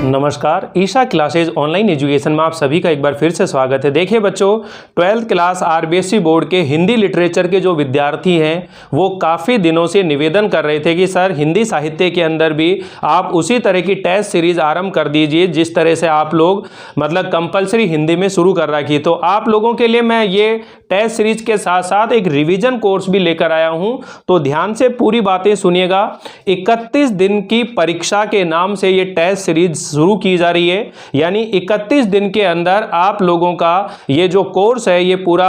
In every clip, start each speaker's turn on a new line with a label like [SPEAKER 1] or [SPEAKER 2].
[SPEAKER 1] नमस्कार, Isha classes online education में आप सभी का एक बार फिर से स्वागत है। देखिए बच्चों, 12th क्लास आरबीएसई बोर्ड के हिंदी लिटरेचर के जो विद्यार्थी हैं वो काफ़ी दिनों से निवेदन कर रहे थे कि सर हिंदी साहित्य के अंदर भी आप उसी तरह की टेस्ट सीरीज आरंभ कर दीजिए जिस तरह से आप लोग मतलब कंपलसरी हिंदी में शुरू कर रखी। तो आप लोगों के लिए मैं ये टेस्ट सीरीज के साथ साथ एक रिवीजन कोर्स भी लेकर आया हूं, तो ध्यान से पूरी बातें सुनिएगा। 31 दिन की परीक्षा के नाम से ये टेस्ट सीरीज शुरू की जा रही है, यानी 31 दिन के अंदर आप लोगों का ये जो कोर्स है ये पूरा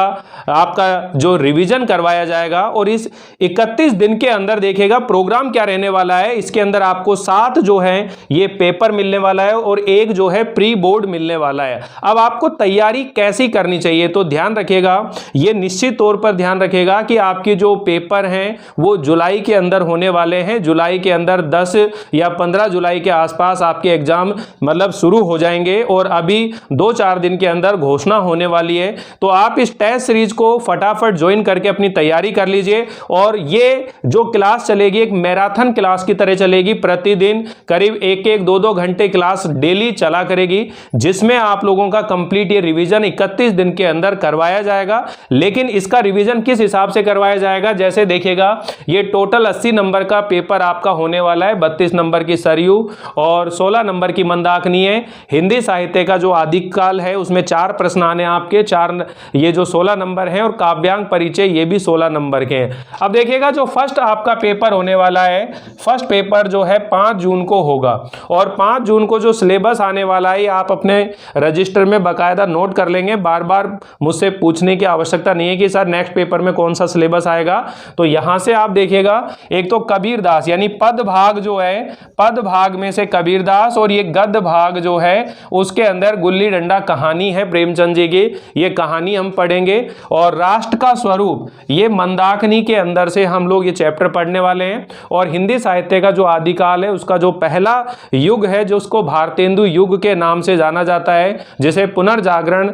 [SPEAKER 1] आपका जो रिवीजन करवाया जाएगा। और इस 31 दिन के अंदर देखिएगा प्रोग्राम क्या रहने वाला है। इसके अंदर आपको 7 जो है ये पेपर मिलने वाला है और एक जो है प्री बोर्ड मिलने वाला है। अब आपको तैयारी कैसी करनी चाहिए, तो ध्यान रखिएगा, ये निश्चित तौर पर ध्यान रखिएगा कि आपके जो पेपर हैं वो जुलाई के अंदर होने वाले हैं। जुलाई के अंदर 10 या 15 जुलाई के आसपास आपके एग्जाम मतलब शुरू हो जाएंगे और अभी 2-4 दिन के अंदर घोषणा होने वाली है। तो आप इस टेस्ट सीरीज को फटाफट ज्वाइन करके अपनी तैयारी कर लीजिए। और ये जो क्लास चलेगी एक मैराथन क्लास की तरह चलेगी, प्रतिदिन करीब 1-1, 2-2 घंटे क्लास डेली चला करेगी, जिसमें आप लोगों का कंप्लीट ये रिवीजन 31 दिन के अंदर करवाया जाएगा। लेकिन इसका रिवीजन किस हिसाब से करवाया जाएगा, जैसे देखिएगा ये टोटल 80 नंबर का पेपर आपका होने वाला है। 32 नंबर की सरयू और 16 नंबर की मंदाकिनी है। हिंदी साहित्य का जो आदिक काल है उसमें 4 प्रश्न आने आपके, 4 ये जो 16 नंबर हैं, और काव्यांग परिचय ये भी 16 नंबर के हैं। अब देखिएगा जो फर्स्ट आपका पेपर होने वाला है, फर्स्ट पेपर जो है 5 जून को होगा। और 5 जून को जो सिलेबस आने वाला है आप अपने रजिस्टर में बाकायदा नोट कर लेंगे। बार बार मुझसे पूछने की आवश्यकता नहीं है कि सर नेक्स्ट पेपर में कौन सा सिलेबस आएगा। तो यहां से आप देखिएगा एक तो कबीरदास यानी पद भाग जो है, पद भाग में से कबीरदास, और ये गद्य भाग जो है उसके अंदर गुल्ली डंडा कहानी है प्रेमचंद जी की, ये कहानी हम पढ़ेंगे। और राष्ट्र का स्वरूप ये मंदाकिनी के अंदर से हम लोग ये चैप्टर पढ़ने वाले हैं। और हिंदी साहित्य का जो आदिकाल है उसका जो पहला युग है जो उसको भारतेंदु युग के नाम से जाना जाता है, जिसे पुनर्जागरण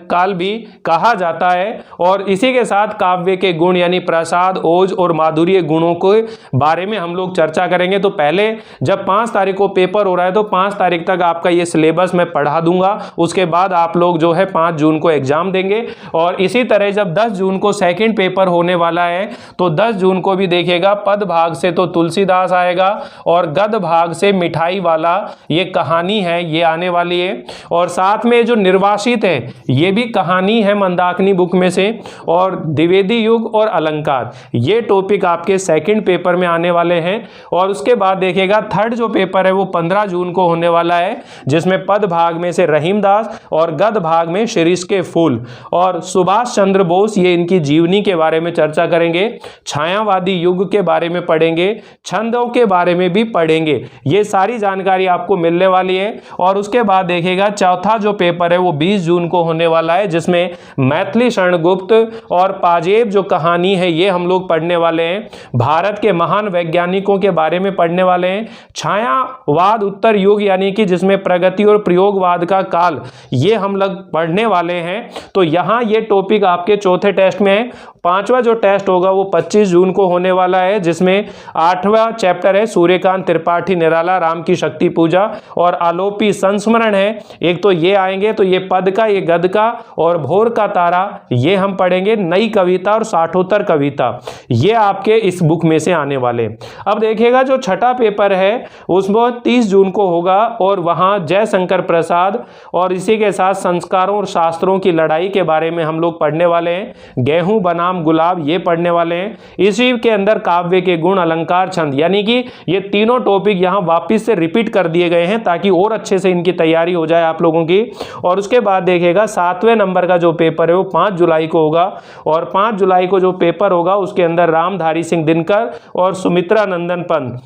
[SPEAKER 1] काल भी कहा जाता है। और इसी के साथ काव्य के गुण यानी प्रसाद, ओज और माधुर्य गुणों के बारे में हम लोग चर्चा करेंगे। तो पहले जब 5 तारीख को पेपर हो रहा है तो 5 तारीख तक आपका ये सिलेबस मैं पढ़ा दूंगा। उसके बाद आप लोग जो है 5 जून को एग्जाम देंगे। और इसी तरह जब 10 जून को सेकंड पेपर होने वाला है तो 10 जून को भी देखिएगा पद भाग से तो तुलसीदास आएगा और गद्य भाग से मिठाई वाला ये कहानी है ये आने वाली है। और साथ में जो निर्वासित है ये भी कहानी है मंदाकिनी बुक में से। और द्विवेदी युग और अलंकार ये टॉपिक आपके सेकंड पेपर में आने वाले हैं। और उसके बाद देखिएगा थर्ड जो पेपर है वो 15 जून को होने वाला है, जिसमें पद भाग में से रहीमदास और गद्य भाग में शिरीष के फूल और सुभाष चंद्र बोस ये इनकी जीवनी के बारे में चर्चा करेंगे। छायावादी युग के बारे में पढ़ेंगे, छंदों के बारे में भी पढ़ेंगे। ये सारी जानकारी आपको मिलने वाली है। और उसके बाद देखिएगा चौथा जो पेपर है वो 20 जून को होने वाला है, जिसमें मैथिली शरण गुप्त और पाजेब जो कहानी है ये हम लोग पढ़ने वाले हैं। भारत के महान वैज्ञानिकों के बारे में पढ़ने वाले हैं। छायावाद उत्तर युग यानी कि जिसमें प्रगति और प्रयोगवाद का काल ये हम लोग पढ़ने वाले हैं। तो यहाँ ये टॉपिक आपके चौथे टेस्ट में है। 5वां जो टेस्ट होगा वो 25 जून को होने वाला है, जिसमें 8वां चैप्टर है सूर्यकांत त्रिपाठी निराला राम की शक्ति पूजा और आलोपी संस्मरण है। एक तो ये आएंगे, तो ये पद का, ये गद का और भोर का तारा ये हम पढ़ेंगे। नई कविता और साठोत्तर कविता ये आपके इस बुक में से आने वाले। अब देखिएगा जो छठा पेपर है उसमें 30 जून को होगा और वहां जयशंकर प्रसाद और इसी के साथ संस्कारों और शास्त्रों की लड़ाई के बारे में हम लोग पढ़ने वाले हैं। गेहूं बनाम गुलाब ये पढ़ने वाले हैं। इसी के अंदर काव्य के गुण, अलंकार, छंद यानी कि ये तीनों टॉपिक यहां वापस से रिपीट कर दिए गए हैं ताकि और अच्छे से इनकी तैयारी हो जाए आप लोगों की। और उसके बाद देखिएगा 7वें नंबर का जो पेपर है वो 5 जुलाई को होगा। और 5 जुलाई को जो पेपर होगा उसके अंदर रामधारी सिंह दिनकर और सुमित्रा नंदन पंत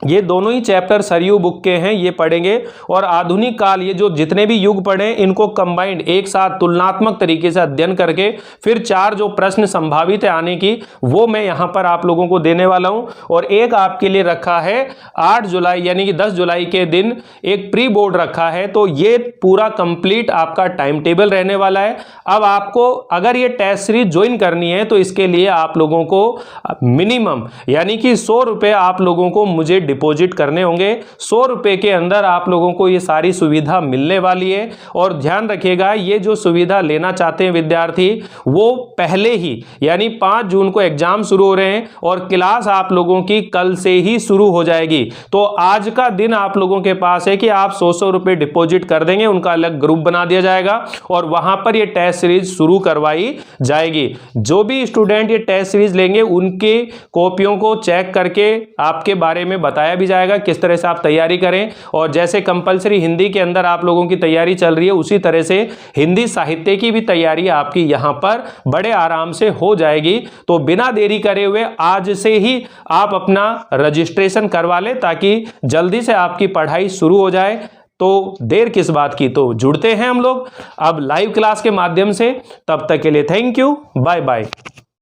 [SPEAKER 1] ये दोनों ही चैप्टर सरयू बुक के हैं ये पढ़ेंगे। और आधुनिक काल ये जो जितने भी युग पढ़े इनको कंबाइंड एक साथ तुलनात्मक तरीके से अध्ययन करके फिर 4 जो प्रश्न संभावित है आने की वो मैं यहाँ पर आप लोगों को देने वाला हूँ। और एक आपके लिए रखा है 8 जुलाई यानी कि 10 जुलाई के दिन एक प्री बोर्ड रखा है। तो ये पूरा कंप्लीट आपका टाइम टेबल रहने वाला है। अब आपको अगर ये टेस्ट सीरीज ज्वाइन करनी है तो इसके लिए आप लोगों को मिनिमम यानी कि 100 रुपये आप लोगों को मुझे डिपॉजिट करने होंगे। 100 रुपये के अंदर आप लोगों को ये सारी सुविधा मिलने वाली है। और ध्यान रखिएगा, ये जो सुविधा लेना चाहते हैं विद्यार्थी, वो पहले ही यानी 5 जून को एग्जाम शुरू हो रहे हैं और क्लास आप लोगों की कल से ही शुरू हो जाएगी। तो आज का दिन आप लोगों के पास है कि आप 100 रुपये डिपॉजिट कर देंगे, उनका अलग ग्रुप बना दिया जाएगा और वहां पर ये टेस्ट सीरीज शुरू करवाई जाएगी। जो भी स्टूडेंट ये टेस्ट सीरीज लेंगे उनके कॉपियों को चेक करके आपके बारे में बताया भी जाएगा किस तरह से आप तैयारी करें। और जैसे कंपलसरी हिंदी के अंदर आप लोगों की तैयारी चल रही है, उसी तरह से हिंदी साहित्य की भी तैयारी आपकी यहां पर बड़े आराम से हो जाएगी। तो बिना देरी करे हुए आज से ही आप अपना रजिस्ट्रेशन करवा लें ताकि जल्दी से आपकी पढ़ाई शुरू हो जाए। तो देर किस बात की, तो जुड़ते हैं हम लोग अब लाइव क्लास के माध्यम से। तब तक के लिए थैंक यू, बाय बाय।